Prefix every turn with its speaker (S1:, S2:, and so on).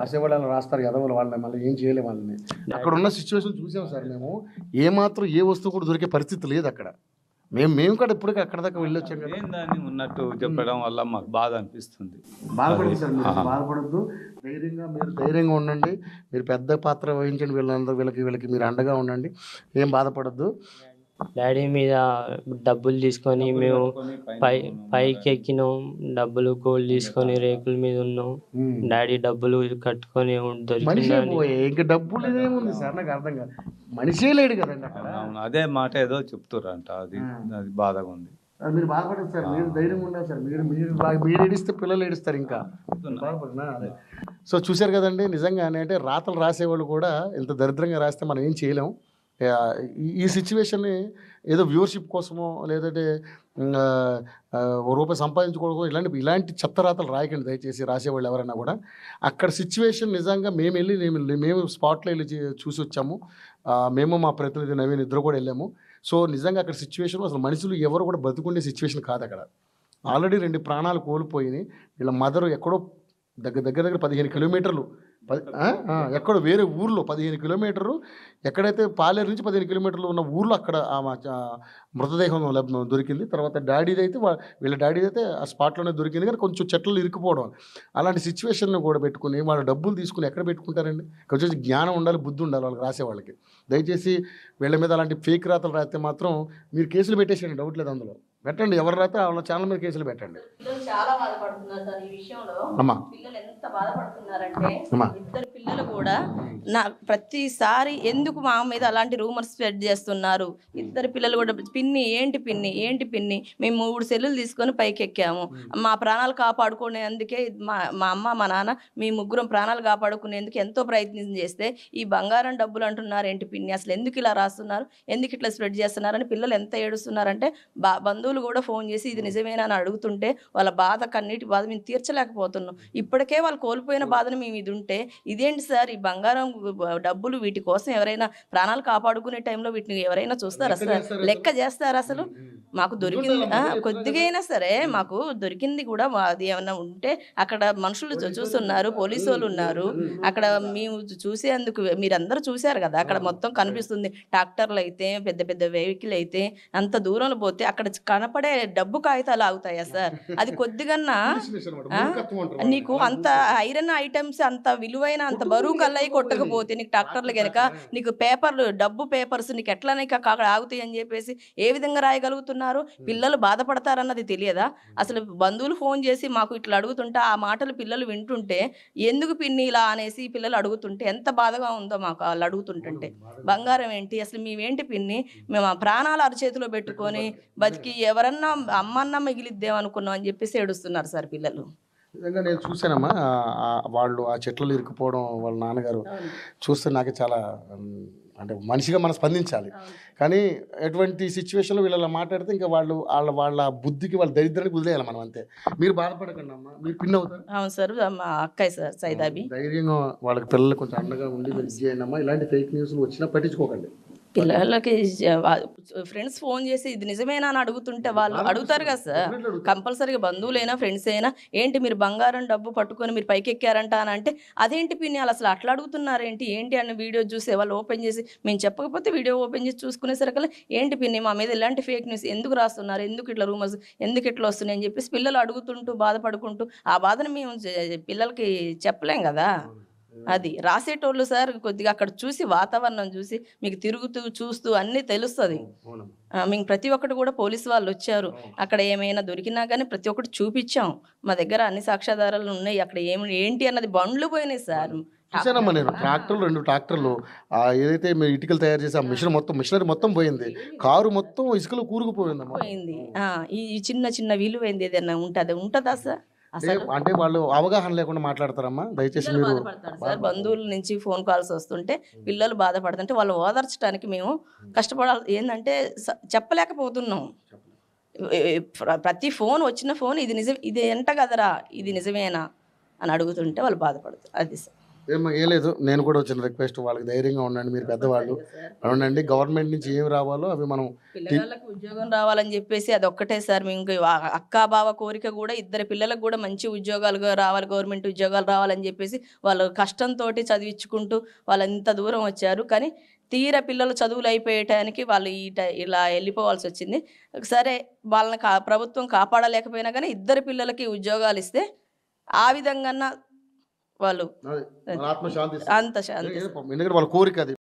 S1: రాసేవాళ్ళు అలా రాస్తారు ఎదవలు, వాళ్ళని మళ్ళీ ఏం చేయలేము వాళ్ళని. అక్కడ ఉన్న సిచ్యువేషన్ చూసాం సార్ మేము. ఏమాత్రం ఏ వస్తువు కూడా దొరికే పరిస్థితి లేదు అక్కడ. మేము కూడా ఇప్పటికీ అక్కడ దాకా వెళ్ళొచ్చాం కదా.
S2: దాన్ని ఉన్నట్టు చెప్పడం వల్ల మాకు బాధ అనిపిస్తుంది.
S1: బాధపడదు సార్, మీరు బాధపడద్దు, మీరు ధైర్యంగా ఉండండి. మీరు పెద్ద పాత్ర వహించండి, వీళ్ళకి మీరు అండగా ఉండండి, ఏం బాధపడద్దు.
S3: డాడీ మీద డబ్బులు తీసుకొని మేము పైకి ఎక్కినాం, డబ్బులు గోల్డ్ తీసుకొని రేకుల మీద ఉన్నాం. డాడీ డబ్బులు కట్టుకొని
S1: ఇంకా డబ్బులు ఏముంది సార్, నాకు అర్థం కాదు, మనిషే లేడు కదండి అక్కడ.
S2: అదే మాట ఏదో చెప్తారంట, అది బాధగా ఉంది.
S1: మీరు బాధపడదు సార్, మీరు ధైర్యంగా ఉండాలి సార్. మీరు ఏడిస్తే పిల్లలు ఏడుస్తారు ఇంకా. అదే సో చూశారు కదండి, నిజంగానే అంటే రాతలు రాసేవాళ్ళు కూడా ఇంత దరిద్రంగా రాస్తే మనం ఏం చేయలేము. ఈ సిచ్యువేషన్ని ఏదో వ్యూవర్షిప్ కోసమో లేదంటే రూపాయి సంపాదించుకోవడం ఇలాంటి చెత్త రాతలు రాయకండి దయచేసి, రాసేవాళ్ళు ఎవరైనా కూడా. అక్కడ సిచ్యువేషన్ నిజంగా మేము స్పాట్లో వెళ్ళి చూసి వచ్చాము. మేము మా ప్రతినిధి నవీన్ ఇద్దరు కూడా వెళ్ళాము. సో నిజంగా అక్కడ సిచ్యువేషన్ అసలు మనుషులు ఎవరు కూడా బతుకుండే సిచ్యువేషన్ కాదు అక్కడ. ఆల్రెడీ 2 ప్రాణాలు కోల్పోయి వీళ్ళ మదరు ఎక్కడో దగ్గర 15 కిలోమీటర్లు ఎక్కడో వేరే ఊర్లో 15 కిలోమీటర్లు, ఎక్కడైతే పాలేరు నుంచి 15 కిలోమీటర్లు ఉన్న ఊర్లో అక్కడ మృతదేహం దొరికింది. తర్వాత వీళ్ళ డాడీది అయితే ఆ స్పాట్లోనే దొరికింది, కానీ కొంచెం చెట్లు ఇరుక్కుపోవడం. అలాంటి సిచ్యువేషన్ను కూడా పెట్టుకుని వాళ్ళు డబ్బులు తీసుకుని ఎక్కడ పెట్టుకుంటారండి? కొంచెం జ్ఞానం ఉండాలి, బుద్ధి ఉండాలి వాళ్ళకి, రాసేవాళ్ళకి. దయచేసి వీళ్ళ మీద అలాంటి ఫేక్ రాతలు రాస్తే మాత్రం మీరు కేసులు పెట్టేసేయండి, డౌట్ లేదు అందులో. పెట్టండి, ఎవరు రాతే వాళ్ళ ఛానల్ మీద కేసులు పెట్టండి.
S4: చాలా బాధపడుతున్నారు సార్ ఈ విషయంలో. పిల్లలు ఎంత బాధపడుతున్నారంటే, ఇద్దరు పిల్లలు కూడా ప్రతిసారి ఎందుకు మా మీద అలాంటి రూమర్స్ స్ప్రెడ్ చేస్తున్నారు. ఇద్దరు పిల్లలు కూడా పిన్ని ఏంటి పిన్ని మేము 3 సెల్లులు తీసుకొని పైకి ఎక్కాము, మా ప్రాణాలు కాపాడుకునేందుకే మా అమ్మ మా నాన్న మీ ముగ్గురం ప్రాణాలు కాపాడుకునేందుకు ఎంతో ప్రయత్నం చేస్తే ఈ బంగారం డబ్బులు అంటున్నారు ఏంటి పిన్ని, అసలు ఎందుకు ఇలా రాస్తున్నారు, ఎందుకు ఇట్లా స్ప్రెడ్ చేస్తున్నారని పిల్లలు ఎంత ఏడుస్తున్నారంటే బంధువులు కూడా ఫోన్ చేసి ఇది నిజమేనా అని అడుగుతుంటే వాళ్ళ బాధ, కన్నీటి బాధ మేము తీర్చలేకపోతున్నాం. ఇప్పటికే వాళ్ళు కోల్పోయిన బాధను మేము ఇది ఉంటే ఇదేంటి సార్, ఈ బంగారం డబ్బులు వీటి కోసం ఎవరైనా ప్రాణాలు కాపాడుకునే టైంలో వీటిని ఎవరైనా చూస్తారా సార్, లెక్క చేస్తారా అసలు? మాకు దొరికింది కొద్దిగా అయినా సరే, మాకు దొరికింది కూడా అది ఏమైనా ఉంటే అక్కడ మనుషులు చూస్తున్నారు, పోలీసు వాళ్ళు ఉన్నారు అక్కడ, మేము చూసేందుకు మీరందరూ చూశారు కదా, అక్కడ మొత్తం కనిపిస్తుంది. ట్రాక్టర్లు అయితే పెద్ద పెద్ద వెహికల్ అయితే అంత దూరంలో పోతే అక్కడ కనపడే డబ్బు కాగితాలు ఆగుతాయా సార్? అది కొద్దిగన్నా నీకు అంత ఐరన్ ఐటమ్స్ అంత విలువైన అంత బరువు కల్లయి కొట్టకపోతే నీకు ట్రాక్టర్లు కనుక నీకు పేపర్లు డబ్బు పేపర్స్ నీకు ఎట్లా అక్కడ ఆగుతాయి అని చెప్పేసి ఏ విధంగా రాయగలుగుతున్నారు? పిల్లలు బాధపడతారన్నది తెలియదా? అసలు బంధువులు ఫోన్ చేసి మాకు ఇట్లా అడుగుతుంటే ఆ మాటలు పిల్లలు వింటుంటే ఎందుకు పిన్ని ఇలా అనేసి పిల్లలు అడుగుతుంటే ఎంత బాధగా ఉందో మాకు వాళ్ళు అడుగుతుంటుంటే. బంగారం ఏంటి అసలు, మేమేంటి పిన్ని, మేము ఆ ప్రాణాలు అరచేతిలో పెట్టుకొని బతికి ఎవరన్నా అమ్మన్నా మిగిలిద్దేమనుకున్నాం అని చెప్పేసి ఏడుస్తున్నారు సార్ పిల్లలు.
S1: నిజంగా నేను చూసానమ్మా, వాళ్ళు ఆ చెట్లలో ఇరుక్కుపోవడం వాళ్ళ నాన్నగారు చూస్తే నాకు చాలా అంటే మనిషిగా మనం స్పందించాలి. కానీ ఎటువంటి సిచ్యువేషన్లో వీళ్ళ మాట్లాడితే ఇంకా వాళ్ళ బుద్ధికి వాళ్ళ దరిద్రానికి వదిలేయాలి మనం, అంతే. మీరు బాధపడకండి అమ్మా, మీరు పిన్ అవుతారు.
S4: అవును సార్, మా అక్కయ్య సార్ సైదాబి.
S1: ధైర్యంగా వాళ్ళకి పిల్లలు కొంచెం అండగా ఉండి చేయండి అమ్మా. ఇలాంటి ఫేక్ న్యూస్లు వచ్చినా పట్టించుకోకండి.
S4: పిల్లలకి ఫ్రెండ్స్ ఫోన్ చేసి ఇది నిజమేనా అని అడుగుతుంటే వాళ్ళు అడుగుతారు కదా సార్, కంపల్సరీగా బంధువులైనా ఫ్రెండ్స్ అయినా ఏంటి మీరు బంగారం డబ్బు పట్టుకొని మీరు పైకి ఎక్కారంట అని అంటే అదేంటి పిన్ని అసలు అట్లా అడుగుతున్నారు ఏంటి అని వీడియో చూసే వాళ్ళు ఓపెన్ చేసి మేము చెప్పకపోతే వీడియో ఓపెన్ చేసి చూసుకునేసరికి ఏంటి పిన్ని మా మీద ఇలాంటి ఫేక్ న్యూస్ ఎందుకు రాస్తున్నారు, ఎందుకు ఇట్లా రూమర్స్ ఎందుకు ఇట్లా వస్తున్నాయి అని చెప్పేసి పిల్లలు అడుగుతుంటూ బాధపడుకుంటూ ఆ బాధను మేము పిల్లలకి చెప్పలేం కదా. అది రాసేటోళ్ళు సార్ కొద్దిగా అక్కడ చూసి వాతావరణం చూసి మీకు తిరుగుతూ చూస్తూ అన్నీ తెలుస్తుంది. మేము ప్రతి ఒక్కటి కూడా పోలీసు వాళ్ళు వచ్చారు, అక్కడ ఏమైనా దొరికినా కానీ ప్రతి ఒక్కటి చూపించాం, మా దగ్గర అన్ని సాక్ష్యాధారాలు ఉన్నాయి, అక్కడ ఏంటి అన్నది బండ్లు పోయినాయి సార్.
S1: చూసానమ్మా నేను, 2 ట్రాక్టర్లు ఏదైతే మీరు ఇటుకలు తయారు చేసి ఆ మిషనరీ మొత్తం పోయింది, కారు మొత్తం ఇసుకలో కూరుకుపోయింది.
S4: ఈ చిన్న విలువైంది ఏదైనా ఉంటుందా సార్?
S1: అంటే వాళ్ళు అవగాహన లేకుండా మాట్లాడతారమ్మా, దయచేసి మీరు.
S4: సార్ బంధువుల నుంచి ఫోన్ కాల్స్ వస్తుంటే పిల్లలు బాధపడుతుంటే వాళ్ళు ఓదార్చడానికి మేము కష్టపడాలి. ఏంటంటే చెప్పలేకపోతున్నాం. ప్రతి ఫోన్ వచ్చిన ఫోన్ ఇది నిజం, ఇది ఎంట కదరా, ఇది నిజమేనా అని అడుగుతుంటే వాళ్ళు బాధపడతారు. అది సార్.
S1: ఏం లేదు, నేను కూడా వచ్చిన రిక్వెస్ట్ వాళ్ళకి ధైర్యంగా ఉండండి, మీరు పెద్దవాళ్ళు ఉండండి, గవర్నమెంట్ నుంచి ఏమి రావాలో అవి మనం
S4: పిల్లగాళ్ళకి ఉద్యోగం రావాలని చెప్పేసి అది ఒక్కటే సార్. మేము అక్కా బావ కోరిక కూడా ఇద్దరు పిల్లలకు కూడా మంచి ఉద్యోగాలు రావాలి, గవర్నమెంట్ ఉద్యోగాలు రావాలని చెప్పేసి వాళ్ళు కష్టంతో చదివించుకుంటూ వాళ్ళు ఎంత దూరం వచ్చారు. కానీ తీరా పిల్లలు చదువులు అయిపోయేటానికి వాళ్ళు ఇలా వెళ్ళిపోవాల్సి వచ్చింది. సరే వాళ్ళని ప్రభుత్వం కాపాడలేకపోయినా కానీ ఇద్దరు పిల్లలకి ఉద్యోగాలు ఇస్తే ఆ విధంగా వాళ్ళు
S1: ఆత్మశాంతి
S4: అంత శాంతి
S1: ఎందుకంటే వాళ్ళ కోరిక అది.